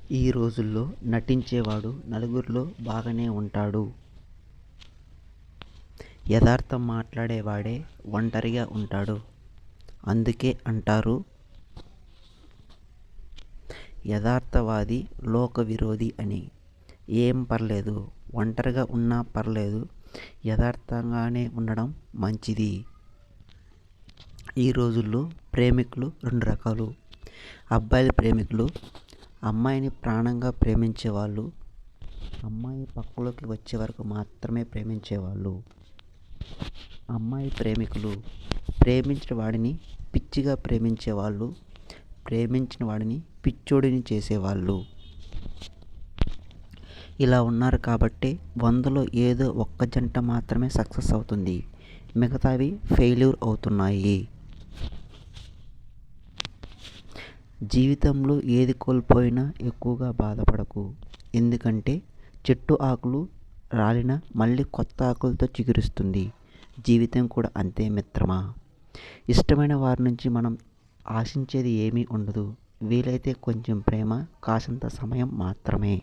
ఈ రోజుల్లో నటించేవాడు నలుగురిలో బాగానే ఉంటాడు. యథార్థం మాట్లాడేవాడే ఒంటరిగా ఉంటాడు. అందుకే అంటారు, యథార్థవాది లోక విరోధి అని. ఏం పర్లేదు, ఒంటరిగా ఉన్నా పర్లేదు, యథార్థంగానే ఉండడం మంచిది. ఈ రోజుల్లో ప్రేమికులు 2 రకాలు. అబ్బాయిల ప్రేమికులు, అమ్మాయిని ప్రాణంగా ప్రేమించేవాళ్ళు, అమ్మాయి పక్కలోకి వచ్చే వరకు మాత్రమే ప్రేమించేవాళ్ళు. అమ్మాయి ప్రేమికులు, ప్రేమించిన వాడిని పిచ్చిగా ప్రేమించేవాళ్ళు, ప్రేమించిన వాడిని పిచ్చోడిని చేసేవాళ్ళు. ఇలా ఉన్నారు కాబట్టే 100లో ఏదో ఒక్క జంట మాత్రమే సక్సెస్ అవుతుంది, మిగతావి ఫెయిల్యూర్ అవుతున్నాయి. జీవితంలో ఏది కోల్పోయినా ఎక్కువగా బాధపడకు. ఎందుకంటే చెట్టు ఆకులు రాలినా మళ్ళీ కొత్త ఆకులతో చిగురిస్తుంది. జీవితం కూడా అంతే మిత్రమా. ఇష్టమైన వారి నుంచి మనం ఆశించేది ఏమీ ఉండదు. వీలైతే కొంచెం ప్రేమ, కాసంత సమయం మాత్రమే.